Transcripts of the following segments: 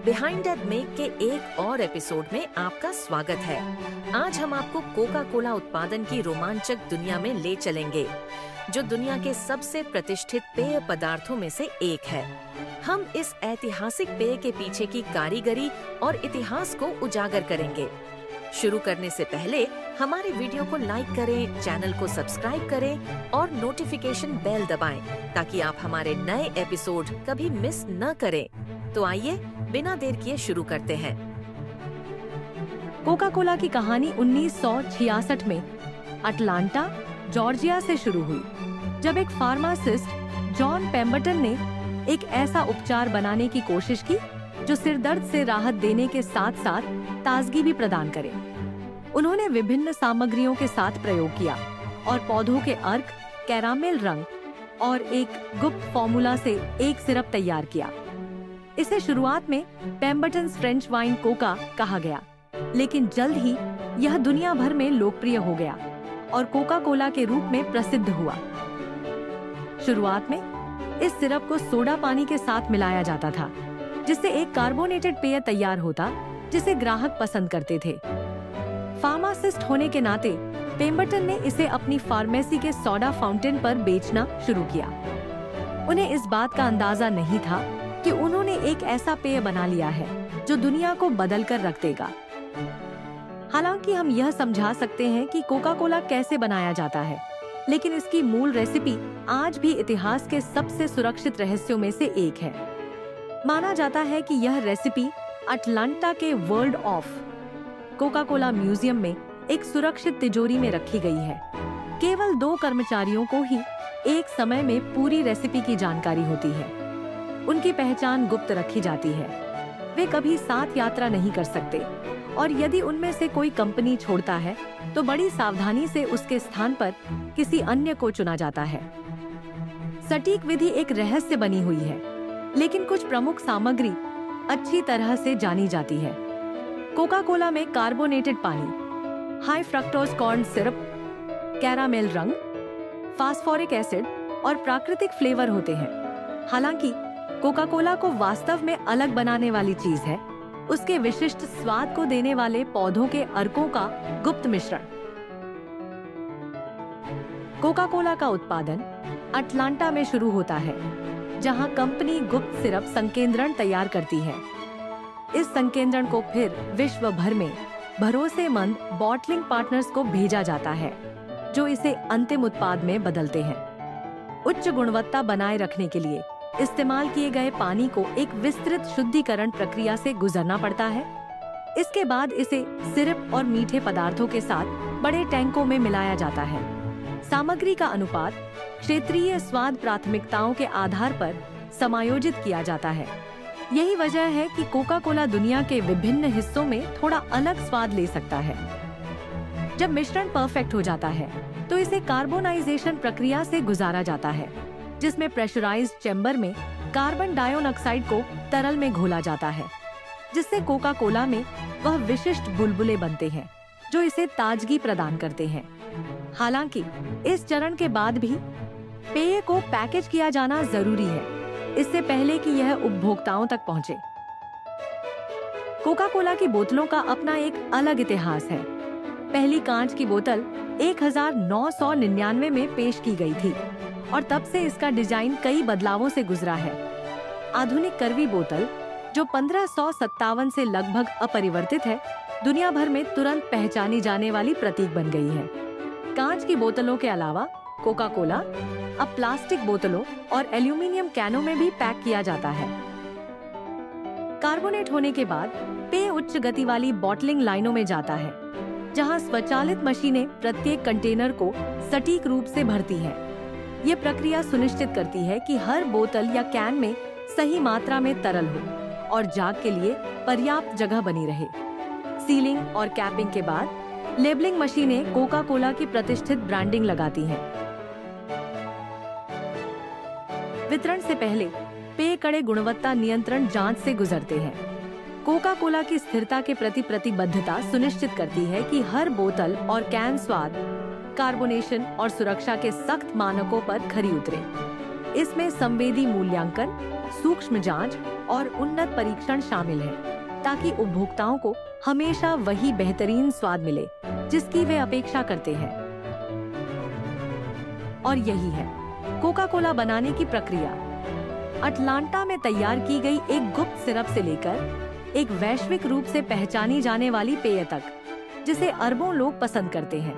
Behind that make के एक और एपिसोड में आपका स्वागत है। आज हम आपको कोका कोला उत्पादन की रोमांचक दुनिया में ले चलेंगे, जो दुनिया के सबसे प्रतिष्ठित पेय पदार्थों में से एक है। हम इस ऐतिहासिक पेय के पीछे की कारीगरी और इतिहास को उजागर करेंगे। शुरू करने से पहले हमारे वीडियो को लाइक करें, चैनल को सब्सक्राइब करें और नोटिफिकेशन बेल दबाएं, ताकि आप हमारे नए एपिसोड कभी मिस न करें। तो आइए बिना देर किए शुरू करते हैं। कोका कोला की कहानी 1966 में अटलांटा, जॉर्जिया से शुरू हुई, जब एक फार्मासिस्ट जॉन पेम्बरटन ने एक ऐसा उपचार बनाने की कोशिश की जो सिरदर्द से राहत देने के साथ साथ ताजगी भी प्रदान करे। उन्होंने विभिन्न सामग्रियों के साथ प्रयोग किया और पौधों के अर्क, कैरामेल रंग और एक गुप्त फॉर्मूला से एक सिरप तैयार किया। इसे शुरुआत में पेम्बरटन्स फ्रेंच वाइन कोका कहा गया, लेकिन जल्द ही यह दुनिया भर में लोकप्रिय हो गया और कोका कोला के रूप में प्रसिद्ध हुआ। शुरुआत में इस सिरप को सोडा पानी के साथ मिलाया जाता था, जिससे एक कार्बोनेटेड पेय तैयार होता, जिसे ग्राहक पसंद करते थे। फार्मासिस्ट होने के नाते पेम्बरटन ने इसे अपनी फार्मेसी के सोडा फाउंटेन पर बेचना शुरू किया। उन्हें इस बात का अंदाजा नहीं था कि उन्होंने एक ऐसा पेय बना लिया है जो दुनिया को बदल कर रख देगा। हालांकि हम यह समझा सकते हैं कि कोका कोला कैसे बनाया जाता है, लेकिन इसकी मूल रेसिपी आज भी इतिहास के सबसे सुरक्षित रहस्यों में से एक है। माना जाता है कि यह रेसिपी अटलांटा के world of Coca Cola museum में एक सुरक्षित तिजोरी में रखी गई है। केवल 2 कर्मचारियों को ही एक समय में पूरी रेसिपी की जानकारी होती है। उनकी पहचान गुप्त रखी जाती है। वे कभी साथ यात्रा नहीं कर सकते और यदि उनमें से कोई कंपनी छोड़ता है तो बड़ी सावधानी से उसके स्थान पर किसी अन्य को चुना जाता है। सटीक विधि एक रहस्य बनी हुई है, लेकिन कुछ प्रमुख सामग्री अच्छी तरह से जानी जाती है। कोका कोला में कार्बोनेटेड पानी, high fructose corn syrup, caramel रंग, फास्फोरिक एसिड और प्राकृतिक फ्लेवर होते हैं। हालांकि कोका कोला को वास्तव में अलग बनाने वाली चीज है उसके विशिष्ट स्वाद को देने वाले पौधों के अर्कों का गुप्त मिश्रण। कोका कोला का उत्पादन अटलांटा में शुरू होता है, जहां कंपनी गुप्त सिरप संकेंद्रण तैयार करती है। इस संकेंद्रण को फिर विश्व भर में भरोसेमंद बॉटलिंग पार्टनर्स को भेजा जाता है, जो इसे अंतिम उत्पाद में बदलते हैं। उच्च गुणवत्ता बनाए रखने के लिए इस्तेमाल किए गए पानी को एक विस्तृत शुद्धिकरण प्रक्रिया से गुजरना पड़ता है। इसके बाद इसे सिरप और मीठे पदार्थों के साथ बड़े टैंकों में मिलाया जाता है। सामग्री का अनुपात क्षेत्रीय स्वाद प्राथमिकताओं के आधार पर समायोजित किया जाता है। यही वजह है कि कोका कोला दुनिया के विभिन्न हिस्सों में थोड़ा अलग स्वाद ले सकता है। जब मिश्रण परफेक्ट हो जाता है तो इसे कार्बोनाइजेशन प्रक्रिया से गुजारा जाता है, जिसमें प्रेशराइज्ड चैम्बर में कार्बन डाइऑक्साइड को तरल में घोला जाता है, जिससे कोका कोला में वह विशिष्ट बुलबुले बनते हैं जो इसे ताजगी प्रदान करते हैं। हालांकि इस चरण के बाद भी पेय को पैकेज किया जाना जरूरी है, इससे पहले कि यह उपभोक्ताओं तक पहुंचे। कोका कोला की बोतलों का अपना एक अलग इतिहास है। पहली कांच की बोतल 1999 में पेश की गई थी और तब से इसका डिजाइन कई बदलावों से गुजरा है। आधुनिक करवी बोतल, जो 1557 से लगभग अपरिवर्तित है, दुनिया भर में तुरंत पहचानी जाने वाली प्रतीक बन गई है। कांच की बोतलों के अलावा कोका कोला अब प्लास्टिक बोतलों और एल्यूमीनियम कैनों में भी पैक किया जाता है। कार्बोनेट होने के बाद पेय उच्च गति वाली बॉटलिंग लाइनों में जाता है, जहां स्वचालित मशीनें प्रत्येक कंटेनर को सटीक रूप से भरती हैं। ये प्रक्रिया सुनिश्चित करती है कि हर बोतल या कैन में सही मात्रा में तरल हो और जाग के लिए पर्याप्त जगह बनी रहे। सीलिंग और कैपिंग के बाद लेबलिंग मशीनें कोका कोला की प्रतिष्ठित ब्रांडिंग लगाती हैं। वितरण से पहले पेय कड़े गुणवत्ता नियंत्रण जांच से गुजरते हैं। कोका कोला की स्थिरता के प्रति प्रतिबद्धता सुनिश्चित करती है कि हर बोतल और कैन स्वाद, कार्बोनेशन और सुरक्षा के सख्त मानकों पर खरी उतरे। इसमें संवेदी मूल्यांकन, सूक्ष्म जांच और उन्नत परीक्षण शामिल है, ताकि उपभोक्ताओं को हमेशा वही बेहतरीन स्वाद मिले जिसकी वे अपेक्षा करते हैं। और यही है कोका कोला बनाने की प्रक्रिया। अटलांटा में तैयार की गई एक गुप्त सिरप से लेकर एक वैश्विक रूप से पहचानी जाने वाली पेय तक, जिसे अरबों लोग पसंद करते हैं।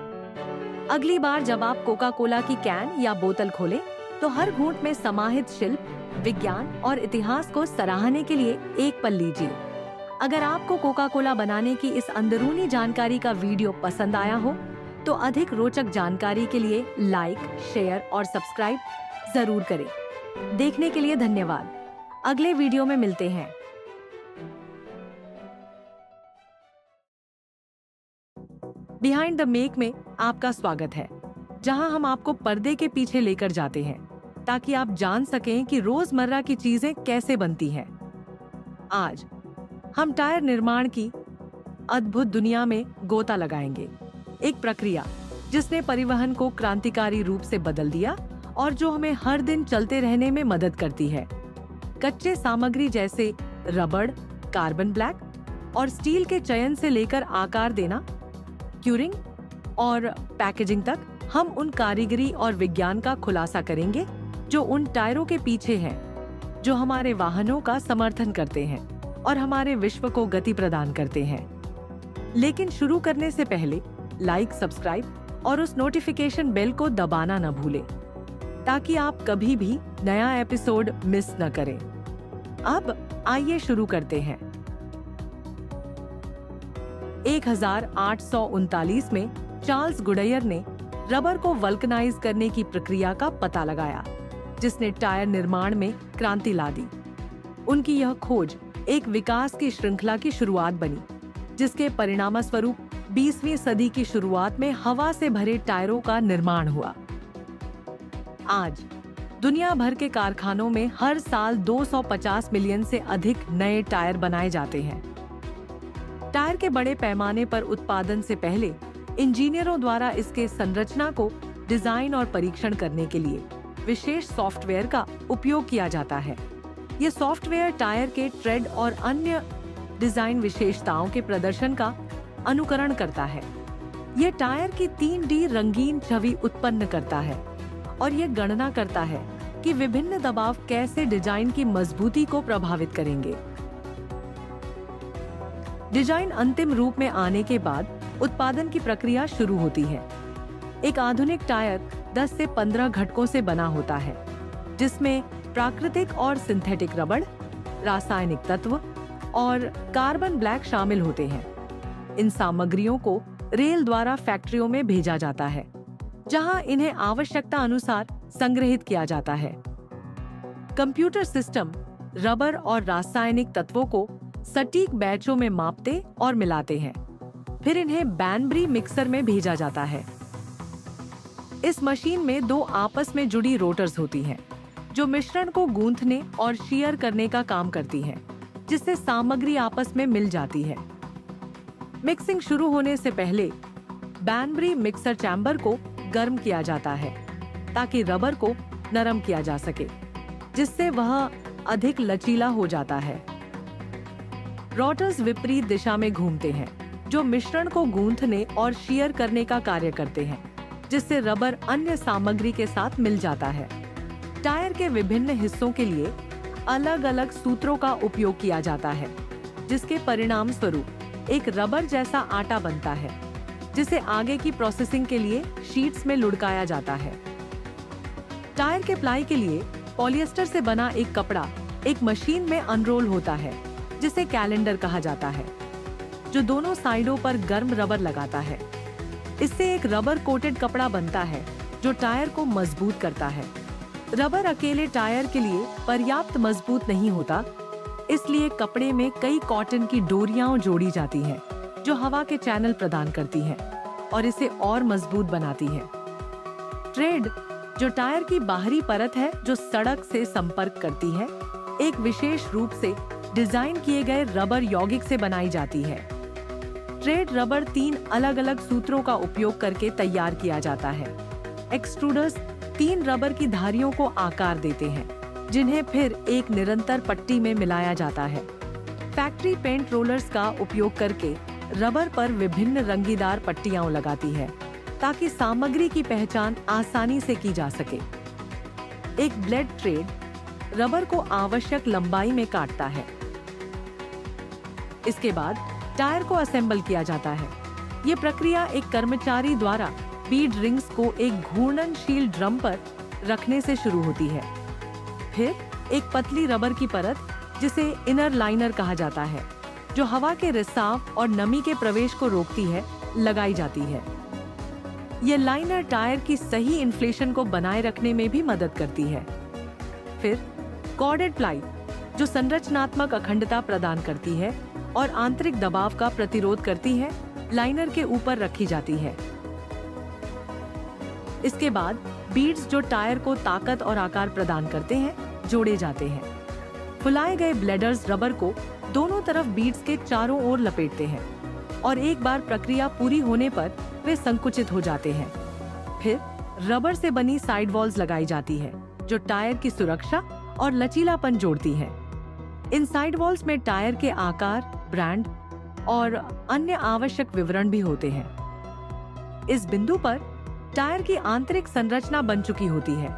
अगली बार जब आप कोका कोला की कैन या बोतल खोलें, तो हर घूंट में समाहित शिल्प, विज्ञान और इतिहास को सराहने के लिए एक पल लीजिए। अगर आपको कोका कोला बनाने की इस अंदरूनी जानकारी का वीडियो पसंद आया हो, तो अधिक रोचक जानकारी के लिए लाइक, शेयर और सब्सक्राइब जरूर करें। देखने के लिए धन्यवाद। अगले वीडियो में मिलते हैं। बिहाइंड द मेक में आपका स्वागत है, जहां हम आपको पर्दे के पीछे लेकर जाते हैं, ताकि आप जान सकें कि रोजमर्रा की चीजें कैसे बनती हैं। आज हम टायर निर्माण की अद्भुत दुनिया में गोता लगाएंगे, एक प्रक्रिया जिसने परिवहन को क्रांतिकारी रूप से बदल दिया और जो हमें हर दिन चलते रहने में मदद करती है। कच्चे सामग्री जैसे रबड़, कार्बन ब्लैक और स्टील के चयन से लेकर आकार देना, क्यूरिंग और पैकेजिंग तक, हम उन कारीगरी और विज्ञान का खुलासा करेंगे जो उन टायरों के पीछे हैं, जो हमारे वाहनों का समर्थन करते हैं और हमारे विश्व को गति प्रदान करते हैं। लेकिन शुरू करने से पहले लाइक, सब्सक्राइब और उस नोटिफिकेशन बेल को दबाना न भूलें, ताकि आप कभी भी नया एपिसोड मिस न करें। अब आइए शुरू करते हैं। 1839 में चार्ल्स गुडायर ने रबर को वल्कनाइज करने की प्रक्रिया का पता लगाया, जिसने टायर निर्माण में क्रांति ला दी। उनकी यह खोज एक विकास की श्रृंखला की शुरुआत बनी, जिसके परिणामस्वरूप 20वीं सदी की शुरुआत में हवा से भरे टायरों का निर्माण हुआ। आज दुनिया भर के कारखानों में हर साल 250 मिलियन से अधिक नए टायर बनाए जाते हैं। टायर के बड़े पैमाने पर उत्पादन से पहले इंजीनियरों द्वारा इसके संरचना को डिजाइन और परीक्षण करने के लिए विशेष सॉफ्टवेयर का उपयोग किया जाता है। ये सॉफ्टवेयर टायर के ट्रेड और अन्य डिजाइन विशेषताओं के प्रदर्शन का अनुकरण करता है। ये टायर की 3D रंगीन छवि उत्पन्न करता है और ये गणना करता है कि विभिन्न दबाव कैसे डिजाइन की मजबूती को प्रभावित करेंगे। डिजाइन अंतिम रूप में आने के बाद उत्पादन की प्रक्रिया शुरू होती है। एक आधुनिक टायर 10 से 15 घटकों से बना होता है, जिसमें प्राकृतिक और सिंथेटिक रबड़, रासायनिक तत्व और कार्बन ब्लैक शामिल होते हैं। इन सामग्रियों को रेल द्वारा फैक्ट्रियों में भेजा जाता है, जहां इन्हें आवश्यकता अनुसार संग्रहित किया जाता है। कंप्यूटर सिस्टम रबर और रासायनिक तत्वों को सटीक बैचों में मापते और मिलाते हैं, फिर इन्हें बैनब्री मिक्सर में भेजा जाता है। इस मशीन में 2 आपस में जुड़ी रोटर्स होती हैं, जो मिश्रण को गूंथने और शीयर करने का काम करती हैं, जिससे सामग्री आपस में मिल जाती है। मिक्सिंग शुरू होने से पहले बैनब्री मिक्सर चैम्बर को गर्म किया जाता है, ताकि रबर को नरम किया जा सके, जिससे वह अधिक लचीला हो जाता है। रोटर्स विपरीत दिशा में घूमते हैं, जो मिश्रण को गूंथने और शीयर करने का कार्य करते हैं, जिससे रबर अन्य सामग्री के साथ मिल जाता है। टायर के विभिन्न हिस्सों के लिए अलग अलग सूत्रों का उपयोग किया जाता है, जिसके परिणाम स्वरूप एक रबर जैसा आटा बनता है, जिसे आगे की प्रोसेसिंग के लिए शीट्स में लुढ़काया जाता है। टायर के प्लाई के लिए पॉलिएस्टर से बना एक कपड़ा एक मशीन में अनरोल होता है, जिसे कैलेंडर कहा जाता है, जो दोनों साइडों पर गर्म रबर लगाता है। इससे एक रबर कोटेड कपड़ा बनता है, जो टायर को मजबूत करता है। रबर अकेले टायर के लिए पर्याप्त मजबूत नहीं होता, इसलिए कपड़े में कई कॉटन की डोरियां जोड़ी जाती हैं, जो हवा के चैनल प्रदान करती हैं और इसे और मजबूत बनाती हैं। ट्रेड, जो टायर की बाहरी परत है जो सड़क से संपर्क करती है, एक विशेष रूप से डिजाइन किए गए रबर यौगिक से बनाई जाती है। ट्रेड रबर 3 अलग अलग सूत्रों का उपयोग करके तैयार किया जाता है। एक्सट्रूडर्स 3 रबर की धारियों को आकार देते हैं, जिन्हें फिर एक निरंतर पट्टी में मिलाया जाता है। फैक्ट्री पेंट रोलर्स का उपयोग करके रबर पर विभिन्न रंगीदार पट्टियां लगाती है ताकि सामग्री की पहचान आसानी से की जा सके। एक ब्लेड ट्रेड रबर को आवश्यक लंबाई में काटता है। इसके बाद टायर को असेंबल किया जाता है। ये प्रक्रिया एक कर्मचारी द्वारा बीड रिंग्स को एक घूर्णनशील ड्रम पर रखने से शुरू होती है। फिर एक पतली रबर की परत, जिसे इनर लाइनर कहा जाता है, जो हवा के रिसाव और नमी के प्रवेश को रोकती है, लगाई जाती है। यह लाइनर टायर की सही इन्फ्लेशन को बनाए रखने में भी मदद करती है। फिर कॉर्डेड प्लाई, जो संरचनात्मक अखंडता प्रदान करती है और आंतरिक दबाव का प्रतिरोध करती है, लाइनर के ऊपर रखी जाती है। इसके बाद बीड्स, जो टायर को ताकत और आकार प्रदान करते हैं, जोड़े जाते हैं। फुलाए गए ब्लेडर्स रबर को दोनों तरफ बीड्स के चारों ओर लपेटते हैं और एक बार प्रक्रिया पूरी होने पर वे संकुचित हो जाते हैं। फिर रबर से बनी साइड वॉल्स लगाई जाती है, जो टायर की सुरक्षा और लचीलापन जोड़ती है। इन साइड वॉल्स में टायर के आकार, ब्रांड और अन्य आवश्यक विवरण भी होते हैं। इस बिंदु पर टायर की आंतरिक संरचना बन चुकी होती है।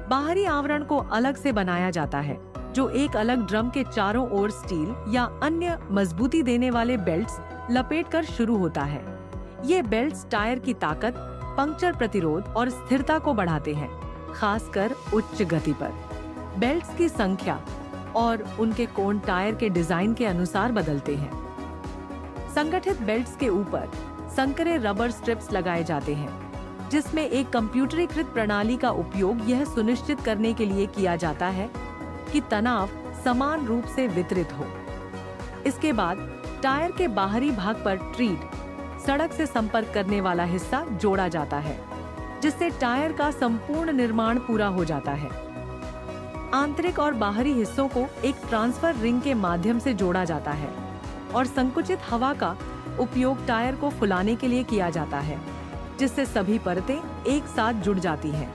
बाहरी आवरण को अलग से बनाया जाता है, जो एक अलग ड्रम के चारों ओर स्टील या अन्य मजबूती देने वाले बेल्ट्स लपेटकर शुरू होता है। ये बेल्ट्स टायर की ताकत, पंक्चर प्रतिरोध और स्थिरता को बढ़ाते हैं, खासकर उच्च गति पर। बेल्ट्स की संख्या और उनके कोण टायर के डिजाइन के अनुसार बदलते हैं। संगठित बेल्ट्स के ऊपर संकरे रबर स्ट्रिप्स लगाए जाते हैं, जिसमें एक कंप्यूटरीकृत प्रणाली का उपयोग यह सुनिश्चित करने के लिए किया जाता है कि तनाव समान रूप से वितरित हो। इसके बाद टायर के बाहरी भाग पर ट्रीड, सड़क से संपर्क करने वाला हिस्सा जोड़ा जाता है, जिससे टायर का संपूर्ण निर्माण पूरा हो जाता है। आंतरिक और बाहरी हिस्सों को एक ट्रांसफर रिंग के माध्यम से जोड़ा जाता है और संकुचित हवा का उपयोग टायर को फुलाने के लिए किया जाता है, जिससे सभी परतें एक साथ जुड़ जाती हैं।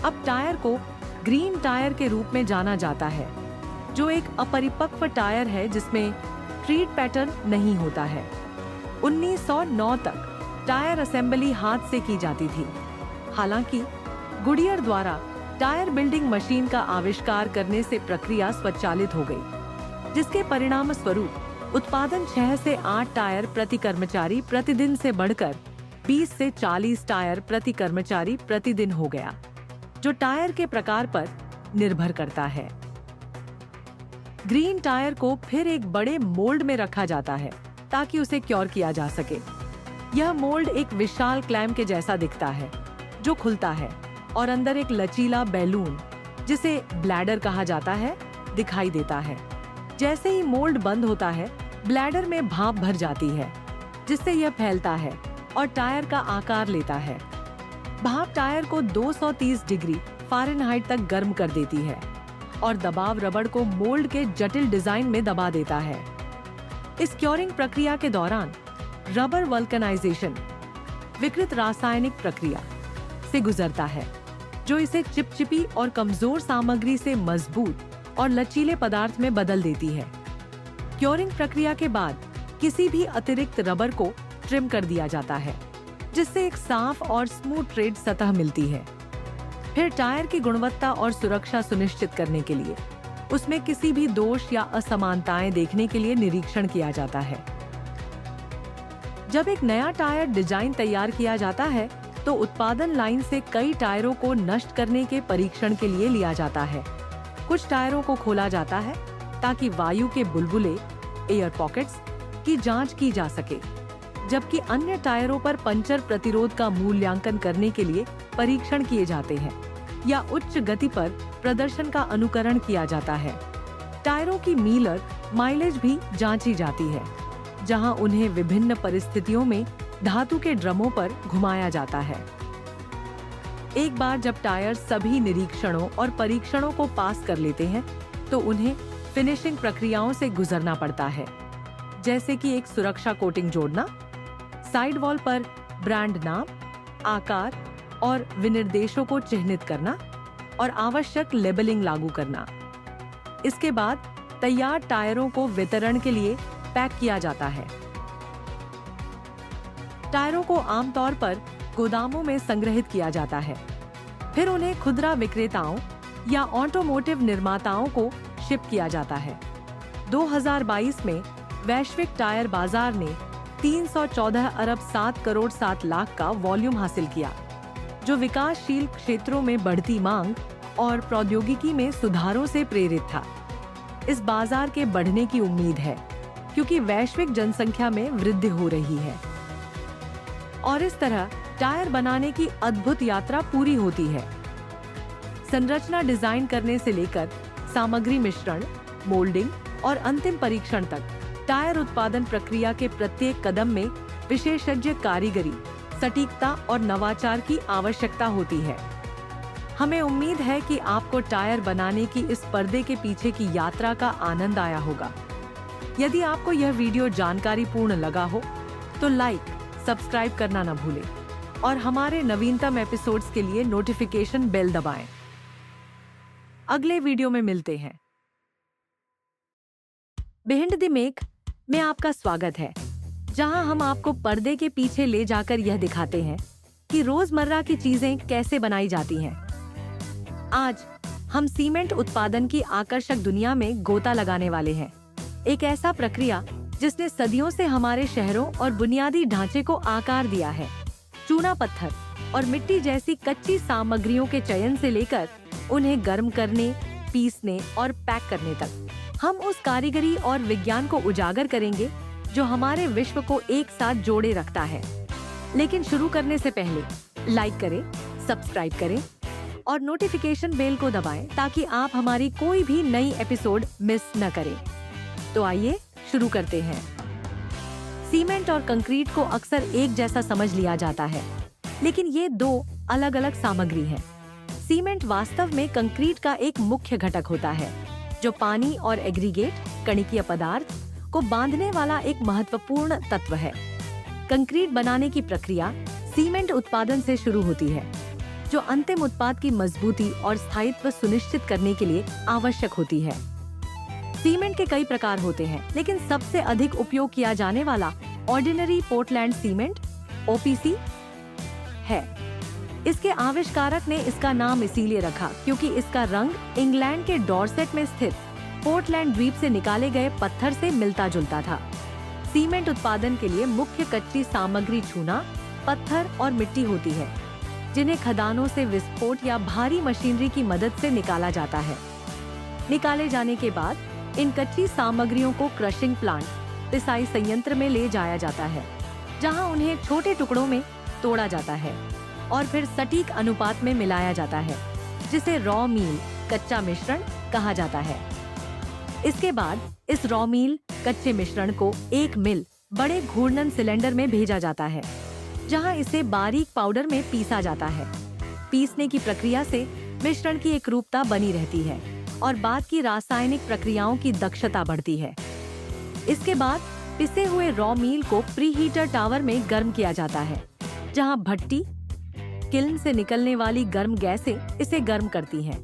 अब टायर को ग्रीन टायर के रूप में जाना जाता है, जो एक अपरिपक्व टायर है जिसमें ट्रीड पैटर्न नहीं होता है। 1909 तक टायर असेंबली हाथ से की जाती थी। हालांकि गुडियर द्वारा टायर बिल्डिंग मशीन का आविष्कार करने से प्रक्रिया स्वचालित हो गई, जिसके परिणाम स्वरूप उत्पादन 6 से 8 टायर प्रति कर्मचारी प्रतिदिन से बढ़कर 20 से 40 टायर प्रति कर्मचारी प्रतिदिन हो गया, जो टायर के प्रकार पर निर्भर करता है। ग्रीन टायर को फिर एक बड़े मोल्ड में रखा जाता है ताकि उसे क्योर किया जा सके। यह मोल्ड एक विशाल क्लैम के जैसा दिखता है, जो खुलता है और अंदर एक लचीला बैलून, जिसे ब्लैडर कहा जाता है, दिखाई देता है। जैसे ही मोल्ड बंद होता है, ब्लैडर में भाप भर जाती है, जिससे यह फैलता है और टायर का आकार लेता है। भाप टायर को 230 डिग्री फ़ारेनहाइट तक गर्म कर देती है और दबाव रबड़ को मोल्ड के जटिल डिजाइन में दबा देता है। इस क्योरिंग प्रक्रिया के दौरान रबर वल्कनाइजेशन, विकृत रासायनिक प्रक्रिया से गुजरता है, जो इसे चिपचिपी और कमजोर सामग्री से मजबूत और लचीले पदार्थ में बदल देती है। क्योरिंग प्रक्रिया के बाद किसी भी अतिरिक्त रबर को ट्रिम कर दिया जाता है, जिससे एक साफ और स्मूथ ट्रेड सतह मिलती है। फिर टायर की गुणवत्ता और सुरक्षा सुनिश्चित करने के लिए उसमें किसी भी दोष या असमानताएं देखने के लिए निरीक्षण किया जाता है। जब एक नया टायर डिजाइन तैयार किया जाता है, तो उत्पादन लाइन से कई टायरों को नष्ट करने के परीक्षण के लिए लिया जाता है। कुछ टायरों को खोला जाता है ताकि वायु के बुलबुले, एयर पॉकेट्स की जांच की जा सके, जबकि अन्य टायरों पर पंचर प्रतिरोध का मूल्यांकन करने के लिए परीक्षण किए जाते हैं या उच्च गति पर प्रदर्शन का अनुकरण किया जाता है। टायरों की मीलर माइलेज भी जांची जाती है, जहां उन्हें विभिन्न परिस्थितियों में धातु के ड्रमों पर घुमाया जाता है। एक बार जब टायर सभी निरीक्षणों और परीक्षणों को पास कर लेते हैं, तो उन्हें फिनिशिंग प्रक्रियाओं से गुजरना पड़ता है, जैसे कि एक सुरक्षा कोटिंग जोड़ना, साइड वॉल पर ब्रांड नाम, आकार और विनिर्देशों को चिह्नित करना और आवश्यक लेबलिंग लागू करना। इसके बाद तैयार टायरों को वितरण के लिए पैक किया जाता है। टायरों को आमतौर पर गोदामों में संग्रहित किया जाता है, फिर उन्हें खुदरा विक्रेताओं या ऑटोमोटिव निर्माताओं को शिप किया जाता है। 2022 में वैश्विक टायर बाजार ने 314 अरब 7 करोड़ 7 लाख का वॉल्यूम हासिल किया, जो विकासशील क्षेत्रों में बढ़ती मांग और प्रौद्योगिकी में सुधारों से प्रेरित था। इस बाजार के बढ़ने की उम्मीद है क्योंकि वैश्विक जनसंख्या में वृद्धि हो रही है और इस तरह टायर बनाने की अद्भुत यात्रा पूरी होती है। संरचना डिजाइन करने से लेकर सामग्री मिश्रण, मोल्डिंग और अंतिम परीक्षण तक टायर उत्पादन प्रक्रिया के प्रत्येक कदम में विशेषज्ञ कारीगरी, सटीकता और नवाचार की आवश्यकता होती है। हमें उम्मीद है कि आपको टायर बनाने की इस पर्दे के पीछे की यात्रा का आनंद आया होगा। यदि आपको यह वीडियो जानकारीपूर्ण लगा हो तो लाइक, सब्सक्राइब करना न भूलें और हमारे नवीनतम एपिसोड्स के लिए नोटिफिकेशन बेल दबाएं। अगले वीडियो में मिलते हैं। बिहाइंड द मेक में आपका स्वागत है, जहां हम आपको पर्दे के पीछे ले जाकर यह दिखाते हैं कि रोजमर्रा की चीजें कैसे बनाई जाती हैं। आज हम सीमेंट उत्पादन की आकर्षक दुनिया में गोता लगाने वाले हैं। एक ऐसा प्रक्रिया जिसने सदियों से हमारे शहरों और बुनियादी ढांचे को आकार दिया है। चूना पत्थर और मिट्टी जैसी कच्ची सामग्रियों के चयन से लेकर उन्हें गर्म करने, पीसने और पैक करने तक हम उस कारीगरी और विज्ञान को उजागर करेंगे जो हमारे विश्व को एक साथ जोड़े रखता है। लेकिन शुरू करने से पहले लाइक करें, सब्सक्राइब करें और नोटिफिकेशन बेल को दबाएं ताकि आप हमारी कोई भी नई एपिसोड मिस न करें। तो आइए शुरू करते हैं। सीमेंट और कंक्रीट को अक्सर एक जैसा समझ लिया जाता है, लेकिन ये दो अलग अलग सामग्री हैं। सीमेंट वास्तव में कंक्रीट का एक मुख्य घटक होता है, जो पानी और एग्रीगेट, कणिकीय पदार्थ को बांधने वाला एक महत्वपूर्ण तत्व है। कंक्रीट बनाने की प्रक्रिया सीमेंट उत्पादन से शुरू होती है, जो अंतिम उत्पाद की मजबूती और स्थायित्व सुनिश्चित करने के लिए आवश्यक होती है। सीमेंट के कई प्रकार होते हैं, लेकिन सबसे अधिक उपयोग किया जाने वाला ऑर्डिनरी पोर्टलैंड सीमेंट (OPC) है। इसके आविष्कारक ने इसका नाम इसीलिए रखा क्योंकि इसका रंग इंग्लैंड के डॉर्सेट में स्थित पोर्टलैंड द्वीप से निकाले गए पत्थर से मिलता जुलता था। सीमेंट उत्पादन के लिए मुख्य कच्ची सामग्री चूना, पत्थर और मिट्टी होती है, जिन्हें खदानों से विस्फोट या भारी मशीनरी की मदद से निकाला जाता है। निकाले जाने के बाद इन कच्ची सामग्रियों को क्रशिंग प्लांट, पिसाई संयंत्र में ले जाया जाता है, जहां उन्हें छोटे टुकड़ों में तोड़ा जाता है और फिर सटीक अनुपात में मिलाया जाता है, जिसे रॉ मील, कच्चा मिश्रण कहा जाता है। इसके बाद इस रॉ मील कच्चे मिश्रण को एक मिल बड़े घूर्णन सिलेंडर में भेजा जाता है, जहां इसे बारीक पाउडर में पीसा जाता है। पीसने की प्रक्रिया से मिश्रण की एकरूपता बनी रहती है और बाद की रासायनिक प्रक्रियाओं की दक्षता बढ़ती है। इसके बाद पिसे हुए रॉ मील को प्रीहीटर टावर में गर्म किया जाता है, जहां भट्टी किल्न से निकलने वाली गर्म गैसें इसे गर्म करती हैं।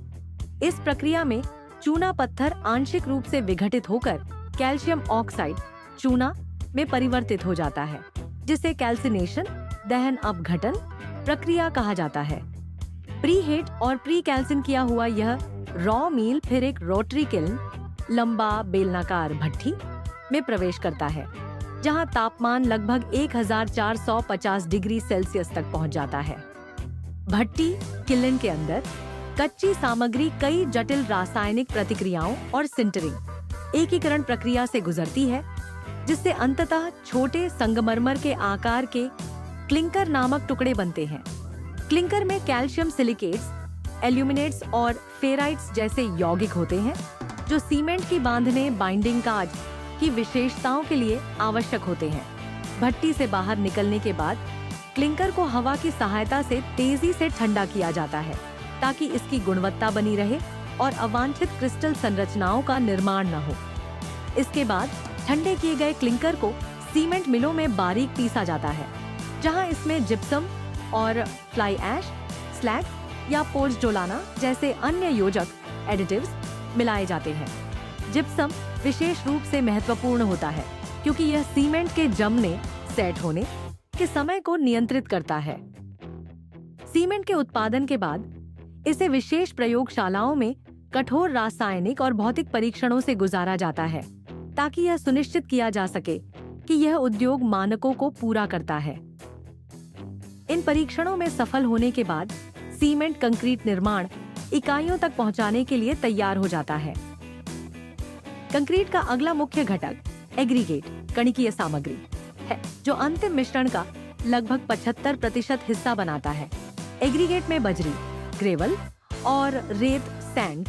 इस प्रक्रिया में चूना पत्थर आंशिक रूप से विघटित होकर कैल्शियम ऑक्साइड चूना में परिवर्तित हो जाता है, जिसे कैल्सिनेशन दहन अपघटन प्रक्रिया कहा जाता है। प्रीहीट और प्री कैल्सिन किया हुआ यह रॉ मील फिर एक रोटरी किल्न, लंबा बेलनाकार भट्टी में प्रवेश करता है, जहां तापमान लगभग 1450 डिग्री सेल्सियस तक पहुंच जाता है। भट्टी किल्न के अंदर कच्ची सामग्री कई जटिल रासायनिक प्रतिक्रियाओं और सिंटरिंग एकीकरण प्रक्रिया से गुजरती है, जिससे अंततः छोटे संगमरमर के आकार के क्लिंकर नामक टुकड़े बनते हैं। क्लिंकर में कैल्शियम सिलिकेट्स, एल्यूमिनेट्स और फेराइट्स जैसे यौगिक होते हैं, जो सीमेंट की बांधने बाइंडिंग काज की विशेषताओं के लिए आवश्यक होते हैं। भट्टी से बाहर निकलने के बाद क्लिंकर को हवा की सहायता से तेजी से ठंडा किया जाता है, ताकि इसकी गुणवत्ता बनी रहे और अवांछित क्रिस्टल संरचनाओं का निर्माण न हो। इसके बाद ठंडे किए गए क्लिंकर को सीमेंट मिलों में बारीक पीसा जाता है, जहां इसमें जिप्सम और फ्लाई ऐश स्लैग या पोज़्जोलाना जैसे अन्य योजक एडिटिव्स मिलाए जाते हैं। जिप्सम विशेष रूप से महत्वपूर्ण होता है क्योंकि यह सीमेंट के जमने, सेट होने के समय को नियंत्रित करता है। सीमेंट के उत्पादन के बाद इसे विशेष प्रयोगशालाओं में कठोर रासायनिक और भौतिक परीक्षणों से गुजारा जाता है ताकि यह सुनिश्चित किया जा सके कि यह उद्योग मानकों को पूरा करता है। इन परीक्षणों में सफल होने के बाद सीमेंट कंक्रीट निर्माण इकाइयों तक पहुंचाने के लिए तैयार हो जाता है। कंक्रीट का अगला मुख्य घटक एग्रीगेट कणिकीय सामग्री है, जो अंतिम मिश्रण का लगभग 75% हिस्सा बनाता है। एग्रीगेट में बजरी, ग्रेवल और रेत सैंड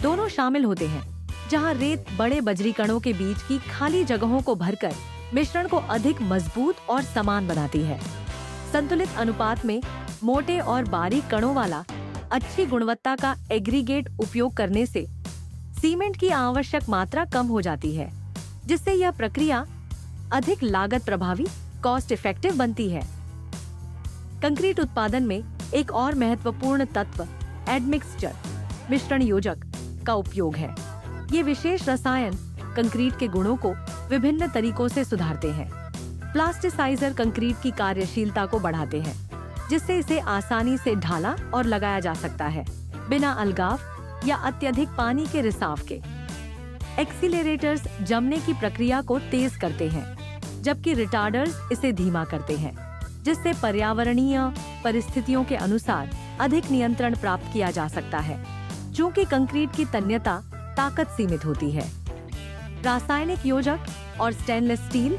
दोनों शामिल होते हैं, जहां रेत बड़े बजरी कणों के बीच की खाली जगहों को भरकर मिश्रण को अधिक मजबूत और समान बनाती है। संतुलित अनुपात में मोटे और बारीक कणों वाला अच्छी गुणवत्ता का एग्रीगेट उपयोग करने से सीमेंट की आवश्यक मात्रा कम हो जाती है, जिससे यह प्रक्रिया अधिक लागत प्रभावी, कॉस्ट इफेक्टिव बनती है। कंक्रीट उत्पादन में एक और महत्वपूर्ण तत्व एडमिक्सचर मिश्रण योजक का उपयोग है। ये विशेष रसायन कंक्रीट के गुणों को विभिन्न तरीकों से सुधारते हैं। प्लास्टिसाइजर कंक्रीट की कार्यशीलता को बढ़ाते हैं, जिससे इसे आसानी से ढाला और लगाया जा सकता है, बिना अलगाव या अत्यधिक पानी के रिसाव के। एक्सीलरेटर्स जमने की प्रक्रिया को तेज करते हैं, जबकि रिटार्डर्स इसे धीमा करते हैं, जिससे पर्यावरणीय परिस्थितियों के अनुसार अधिक नियंत्रण प्राप्त किया जा सकता है। चूंकि कंक्रीट की तन्यता ताकत सीमित होती है, रासायनिक योजक और स्टेनलेस स्टील,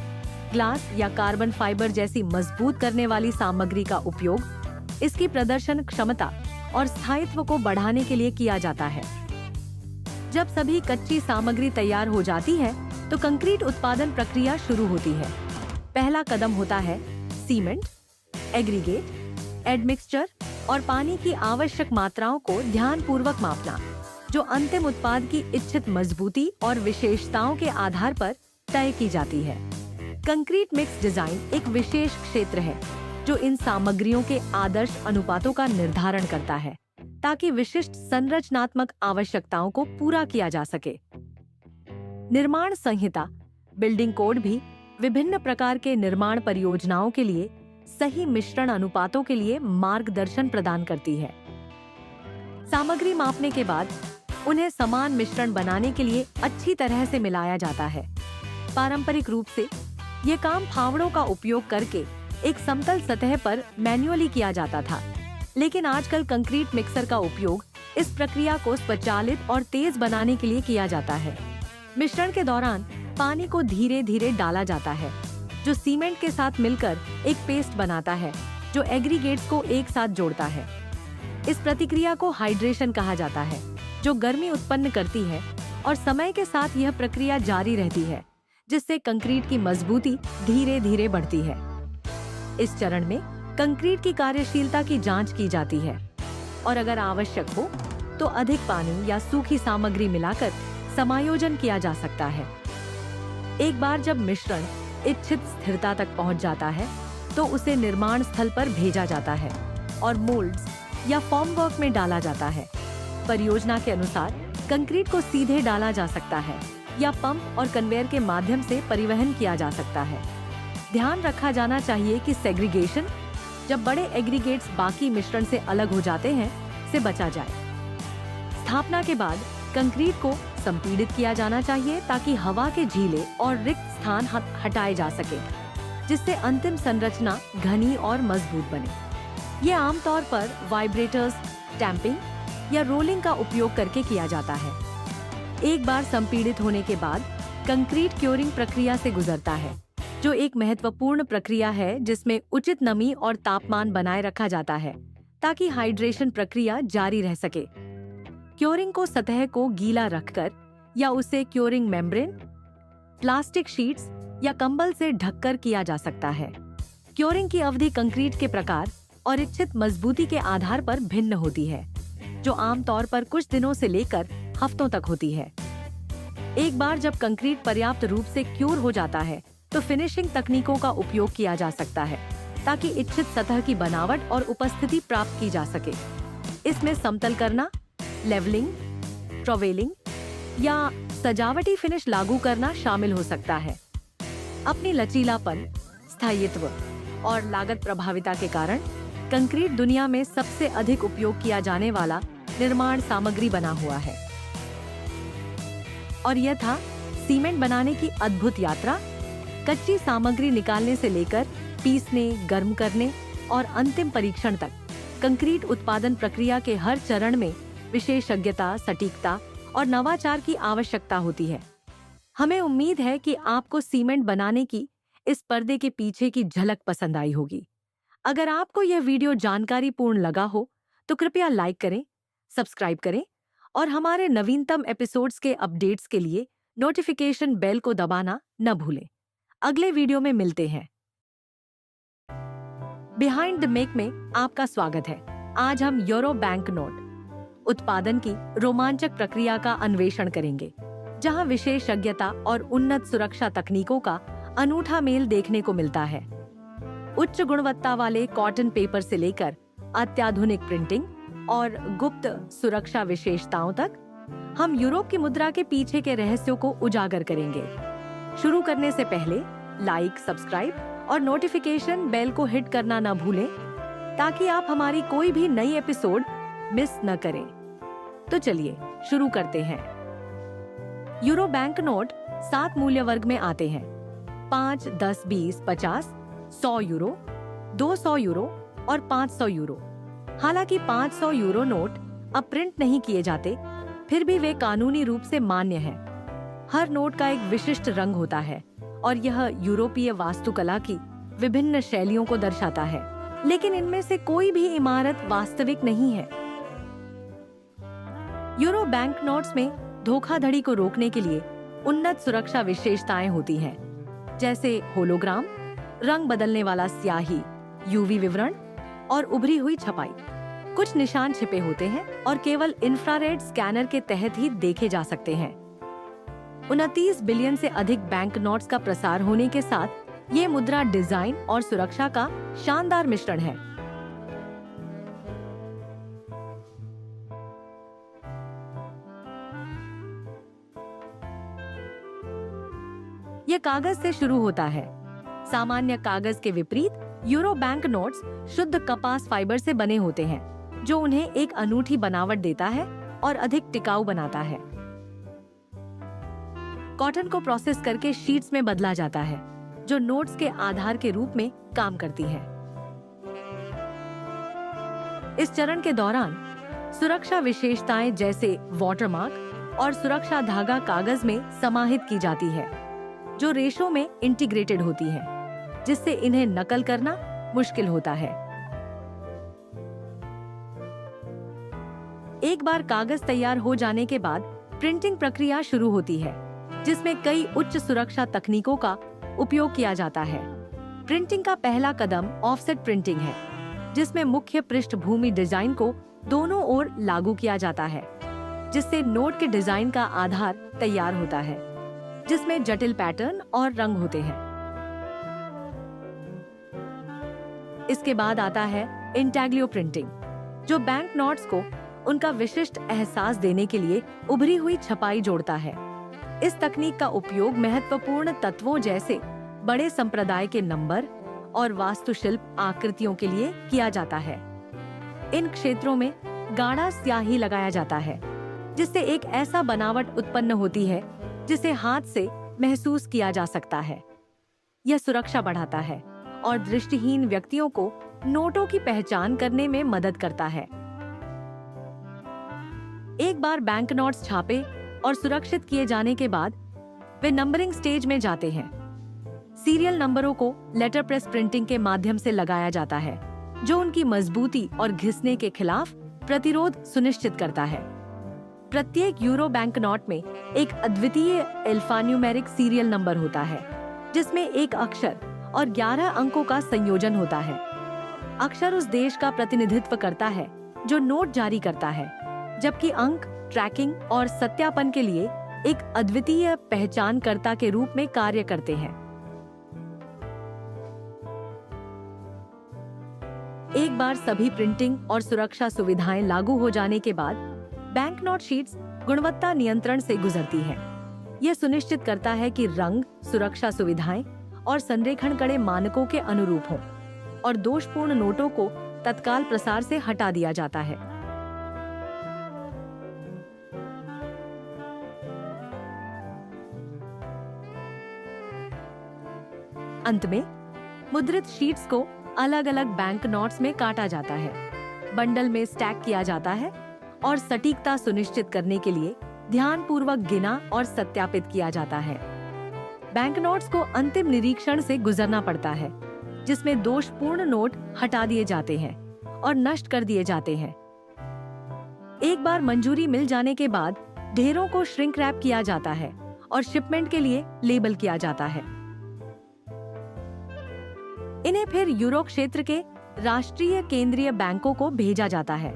ग्लास या कार्बन फाइबर जैसी मजबूत करने वाली सामग्री का उपयोग इसकी प्रदर्शन क्षमता और स्थायित्व को बढ़ाने के लिए किया जाता है। जब सभी कच्ची सामग्री तैयार हो जाती है, तो कंक्रीट उत्पादन प्रक्रिया शुरू होती है। पहला कदम होता है सीमेंट, एग्रीगेट, एडमिक्सचर और पानी की आवश्यक मात्राओं को ध्यानपूर्वक मापना, जो अंतिम उत्पाद की इच्छित मजबूती और विशेषताओं के आधार पर तय की जाती है। कंक्रीट मिक्स डिजाइन एक विशेष क्षेत्र है जो इन सामग्रियों के आदर्श अनुपातों का निर्धारण करता है, ताकि विशिष्ट संरचनात्मक आवश्यकताओं को पूरा किया जा सके। निर्माण संहिता, बिल्डिंग कोड भी विभिन्न प्रकार के निर्माण परियोजनाओं के लिए सही मिश्रण अनुपातों के लिए मार्गदर्शन प्रदान करती है। सामग्री मापने के बाद उन्हें समान मिश्रण बनाने के लिए अच्छी तरह से मिलाया जाता है। पारंपरिक रूप से ये काम फावड़ों का उपयोग करके एक समतल सतह पर मैन्युअली किया जाता था, लेकिन आजकल कंक्रीट मिक्सर का उपयोग इस प्रक्रिया को स्वचालित और तेज बनाने के लिए किया जाता है। मिश्रण के दौरान पानी को धीरे धीरे डाला जाता है, जो सीमेंट के साथ मिलकर एक पेस्ट बनाता है, जो एग्रीगेट्स को एक साथ जोड़ता है। इस प्रक्रिया को हाइड्रेशन कहा जाता है, जो गर्मी उत्पन्न करती है और समय के साथ यह प्रक्रिया जारी रहती है, जिससे कंक्रीट की मजबूती धीरे धीरे बढ़ती है। इस चरण में कंक्रीट की कार्यशीलता की जांच की जाती है और अगर आवश्यक हो तो अधिक पानी या सूखी सामग्री मिलाकर समायोजन किया जा सकता है। एक बार जब मिश्रण इच्छित स्थिरता तक पहुंच जाता है, तो उसे निर्माण स्थल पर भेजा जाता है और मोल्ड्स या फॉर्मवर्क में डाला जाता है। परियोजना के अनुसार कंक्रीट को सीधे डाला जा सकता है या पंप और कन्वेयर के माध्यम से परिवहन किया जा सकता है। ध्यान रखा जाना चाहिए कि सेग्रीगेशन, जब बड़े एग्रीगेट्स बाकी मिश्रण से अलग हो जाते हैं, से बचा जाए। स्थापना के बाद कंक्रीट को संपीड़ित किया जाना चाहिए ताकि हवा के झीले और रिक्त स्थान हटाए जा सके, जिससे अंतिम संरचना घनी और मजबूत बने। ये आमतौर पर वाइब्रेटर्स, टैंपिंग या रोलिंग का उपयोग करके किया जाता है। एक बार संपीड़ित होने के बाद कंक्रीट क्योरिंग प्रक्रिया से गुजरता है, जो एक महत्वपूर्ण प्रक्रिया है जिसमें उचित नमी और तापमान बनाए रखा जाता है ताकि हाइड्रेशन प्रक्रिया जारी रह सके। क्योरिंग को सतह को गीला रखकर या उसे क्योरिंग मेम्ब्रेन, प्लास्टिक शीट्स या कंबल से ढककर किया जा सकता है। क्योरिंग की अवधि कंक्रीट के प्रकार और इच्छित मजबूती के आधार पर भिन्न होती है, जो आमतौर पर कुछ दिनों से लेकर हफ्तों तक होती है। एक बार जब कंक्रीट पर्याप्त रूप से क्योर हो जाता है, तो फिनिशिंग तकनीकों का उपयोग किया जा सकता है, ताकि इच्छित सतह की बनावट और उपस्थिति प्राप्त की जा सके। इसमें समतल करना, लेवलिंग, ट्रोवेलिंग या सजावटी फिनिश लागू करना शामिल हो सकता है। अपनी लचीलापन, स्थायित्व और लागत प्रभाविता के कारण कंक्रीट दुनिया में सबसे अधिक उपयोग किया जाने वाला निर्माण सामग्री बना हुआ है। और यह था सीमेंट बनाने की अद्भुत यात्रा। कच्ची सामग्री निकालने से लेकर पीसने, गर्म करने और अंतिम परीक्षण तक कंक्रीट उत्पादन प्रक्रिया के हर चरण में विशेषज्ञता, सटीकता और नवाचार की आवश्यकता होती है। हमें उम्मीद है कि आपको सीमेंट बनाने की इस पर्दे के पीछे की झलक पसंद आई होगी। अगर आपको यह वीडियो जानकारीपूर्ण लगा हो तो कृपया लाइक करें, सब्सक्राइब करें और हमारे नवीनतम एपिसोड्स के अपडेट्स के लिए नोटिफिकेशन बेल को दबाना न भूलें। अगले वीडियो में मिलते हैं। बिहाइंड द मेक में आपका स्वागत है। आज हम यूरो बैंक नोट उत्पादन की रोमांचक प्रक्रिया का अन्वेषण करेंगे, जहां विशेषज्ञता और उन्नत सुरक्षा तकनीकों का अनूठा मेल देखने को मिलता है। उच्च गुणवत्ता वाले कॉटन पेपर से लेकर अत्याधुनिक प्रिंटिंग और गुप्त सुरक्षा विशेषताओं तक, हम यूरोप की मुद्रा के पीछे के रहस्यों को उजागर करेंगे। शुरू करने से पहले लाइक, सब्सक्राइब और नोटिफिकेशन बेल को हिट करना न भूलें, ताकि आप हमारी कोई भी नई एपिसोड मिस न करें। तो चलिए शुरू करते हैं। यूरो बैंक नोट 7 मूल्य वर्ग में आते हैं: 5, 10, 20, 50, 100 यूरो, 200 यूरो और 500 यूरो। हालांकि 500 यूरो नोट अब प्रिंट नहीं किए जाते, फिर भी वे कानूनी रूप से मान्य हैं। हर नोट का एक विशिष्ट रंग होता है और यह यूरोपीय वास्तुकला की विभिन्न शैलियों को दर्शाता है, लेकिन इनमें से कोई भी इमारत वास्तविक नहीं है। यूरो बैंक नोट्स में धोखाधड़ी को रोकने के लिए उन्नत सुरक्षा विशेषताएं होती हैं, जैसे होलोग्राम, रंग बदलने वाला स्याही, यूवी विवरण और उभरी हुई छपाई। कुछ निशान छिपे होते हैं और केवल इंफ्रारेड स्कैनर के तहत ही देखे जा सकते हैं। 29 बिलियन से अधिक बैंक नोट्स का प्रसार होने के साथ ये मुद्रा डिजाइन और सुरक्षा का शानदार मिश्रण है। यह कागज से शुरू होता है। सामान्य कागज के विपरीत यूरो बैंक नोट्स शुद्ध कपास फाइबर से बने होते हैं, जो उन्हें एक अनूठी बनावट देता है और अधिक टिकाऊ बनाता है। कॉटन को प्रोसेस करके शीट्स में बदला जाता है, जो नोट्स के आधार के रूप में काम करती है। इस चरण के दौरान सुरक्षा विशेषताएं जैसे वाटरमार्क और सुरक्षा धागा कागज में समाहित की जाती है, जो रेशों में इंटीग्रेटेड होती है, जिससे इन्हें नकल करना मुश्किल होता है। एक बार कागज तैयार हो जाने के बाद प्रिंटिंग प्रक्रिया शुरू होती है, जिसमें कई उच्च सुरक्षा तकनीकों का उपयोग किया जाता है। प्रिंटिंग का पहला कदम ऑफसेट प्रिंटिंग है, जिसमें मुख्य पृष्ठभूमि डिजाइन को दोनों ओर लागू किया जाता है, जिससे नोट के डिजाइन का आधार तैयार होता है, जिसमें जटिल पैटर्न और रंग होते हैं। इसके बाद आता है इंटैग्लियो प्रिंटिंग, जो बैंक नोट्स को उनका विशिष्ट एहसास देने के लिए उभरी हुई छपाई जोड़ता है। इस तकनीक का उपयोग महत्वपूर्ण तत्वों जैसे बड़े संप्रदाय के नंबर और वास्तुशिल्प आकृतियों के लिए किया जाता है। इन क्षेत्रों में गाढ़ा स्याही लगाया जाता है, जिससे एक ऐसा बनावट उत्पन्न होती है जिसे हाथ से महसूस किया जा सकता है। यह सुरक्षा बढ़ाता है और दृष्टिहीन व्यक्तियों को नोटों की पहचान करने में मदद करता है। एक बार बैंक नोट्स छापे और सुरक्षित किए जाने के बाद वे नंबरिंग स्टेज में जाते हैं। सीरियल नंबरों को लेटर प्रेस प्रिंटिंग के माध्यम से लगाया जाता है, जो उनकी मजबूती और घिसने के खिलाफ प्रतिरोध सुनिश्चित करता है। प्रत्येक यूरो बैंक नोट में एक अद्वितीय एल्फान्यूमेरिक सीरियल नंबर होता है, जिसमें एक अक्षर और 11 अंकों का संयोजन होता है। अक्षर उस देश का प्रतिनिधित्व करता है जो नोट जारी करता है, जबकि अंक ट्रैकिंग और सत्यापन के लिए एक अद्वितीय पहचानकर्ता के रूप में कार्य करते हैं। एक बार सभी प्रिंटिंग और सुरक्षा सुविधाएं लागू हो जाने के बाद बैंक नोट शीट्स गुणवत्ता नियंत्रण से गुजरती हैं। यह सुनिश्चित करता है कि रंग, सुरक्षा सुविधाएं और संरेखण कड़े मानकों के अनुरूप हों और दोषपूर्ण नोटों को तत्काल प्रसार से हटा दिया जाता है। अंत में मुद्रित शीट्स को अलग अलग बैंक नोट्स में काटा जाता है, बंडल में स्टैक किया जाता है और सटीकता सुनिश्चित करने के लिए ध्यानपूर्वक गिना और सत्यापित किया जाता है। बैंक नोट्स को अंतिम निरीक्षण से गुजरना पड़ता है, जिसमें दोषपूर्ण नोट हटा दिए जाते हैं और नष्ट कर दिए जाते हैं। एक बार मंजूरी मिल जाने के बाद ढेरों को श्रिंक रैप किया जाता है और शिपमेंट के लिए लेबल किया जाता है। इन्हें फिर यूरो क्षेत्र के राष्ट्रीय केंद्रीय बैंकों को भेजा जाता है,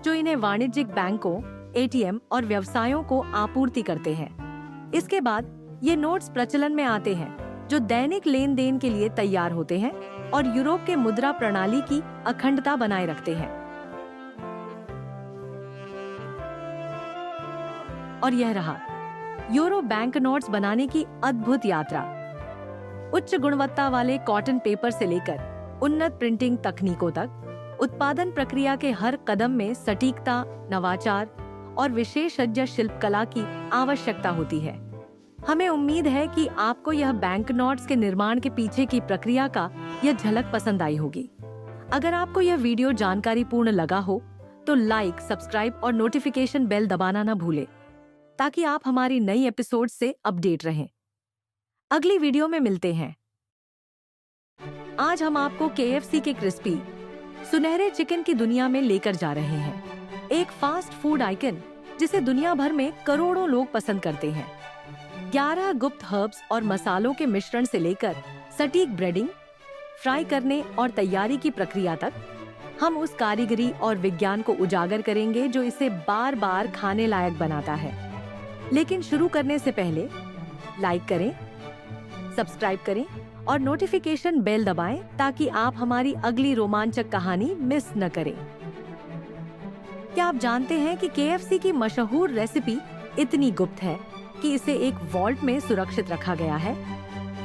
जो इन्हें वाणिज्यिक बैंकों, एटीएम और व्यवसायों को आपूर्ति करते हैं। इसके बाद ये नोट्स प्रचलन में आते हैं, जो दैनिक लेन देन के लिए तैयार होते हैं और यूरोप के मुद्रा प्रणाली की अखंडता बनाए रखते हैं। और यह रहा यूरो बैंक नोट्स बनाने की अद्भुत यात्रा। उच्च गुणवत्ता वाले कॉटन पेपर से लेकर उन्नत प्रिंटिंग तकनीकों तक उत्पादन प्रक्रिया के हर कदम में सटीकता, नवाचार और विशेषज्ञ शिल्पकला की आवश्यकता होती है। हमें उम्मीद है कि आपको यह बैंक नोट्स के निर्माण के पीछे की प्रक्रिया का यह झलक पसंद आई होगी। अगर आपको यह वीडियो जानकारीपूर्ण लगा हो तो लाइक, सब्सक्राइब और नोटिफिकेशन बेल दबाना न भूलें, ताकि आप हमारी नई एपिसोड से अपडेट रहें। अगली वीडियो में मिलते हैं। आज हम आपको KFC के क्रिस्पी सुनहरे चिकन की दुनिया में लेकर जा रहे हैं। एक फास्ट फूड आइकन जिसे दुनिया भर में करोड़ों लोग पसंद करते हैं। 11 गुप्त हर्ब्स और मसालों के मिश्रण से लेकर सटीक ब्रेडिंग, फ्राई करने और तैयारी की प्रक्रिया तक, हम उस कारीगरी और विज्ञान को उजागर करेंगे जो इसे बार बार खाने लायक बनाता है। लेकिन शुरू करने से पहले लाइक करें, सब्सक्राइब करें और नोटिफिकेशन बेल दबाएं, ताकि आप हमारी अगली रोमांचक कहानी मिस न करें। क्या आप जानते हैं कि KFC की मशहूर रेसिपी इतनी गुप्त है कि इसे एक वॉल्ट में सुरक्षित रखा गया है?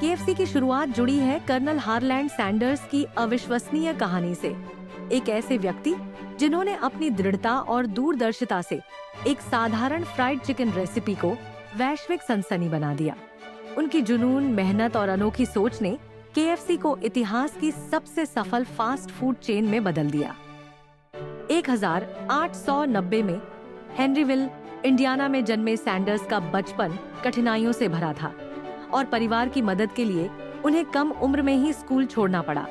KFC की शुरुआत जुड़ी है कर्नल हारलैंड सैंडर्स की अविश्वसनीय कहानी से, एक ऐसे व्यक्ति जिन्होंने अपनी दृढ़ता और दूरदर्शिता से एक साधारण फ्राइड चिकन रेसिपी को वैश्विक सनसनी बना दिया। उनकी जुनून, मेहनत और अनोखी सोच ने KFC को इतिहास की सबसे सफल फास्ट फूड चेन में बदल दिया। 1890 में हेनरीविल, इंडियाना में जन्मे सैंडर्स का बचपन कठिनाइयों से भरा था और परिवार की मदद के लिए उन्हें कम उम्र में ही स्कूल छोड़ना पड़ा।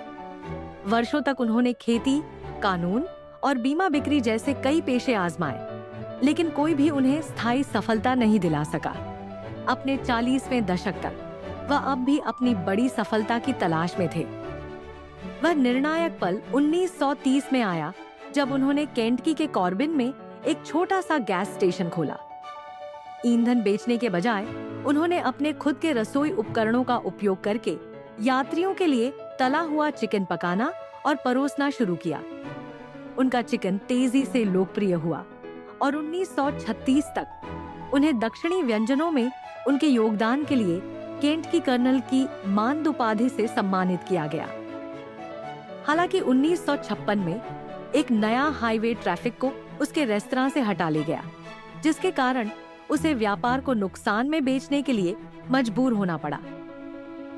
वर्षों तक उन्होंने खेती, कानून और बीमा बिक्री जैसे कई पेशे आजमाए, लेकिन कोई भी उन्हें स्थायी सफलता नहीं दिला सका। अपने 40वें दशक तक वह अब भी अपनी बड़ी सफलता की तलाश में थे। वह निर्णायक पल 1930 में आया, जब उन्होंने केंटकी के कॉर्बिन में एक छोटा सा गैस स्टेशन खोला। ईंधन बेचने के बजाय उन्होंने अपने खुद के रसोई उपकरणों का उपयोग करके यात्रियों के लिए तला हुआ चिकन पकाना और परोसना शुरू किया। उनका चिकन तेजी से लोकप्रिय हुआ और 1936 तक उन्हें दक्षिणी व्यंजनों में उनके योगदान के लिए केंटकी कर्नल की मानद उपाधि से सम्मानित किया गया। हालांकि 1956 में एक नया हाईवे ट्रैफिक को उसके रेस्तरां से हटा ले गया, जिसके कारण उसे व्यापार को नुकसान में बेचने के लिए मजबूर होना पड़ा।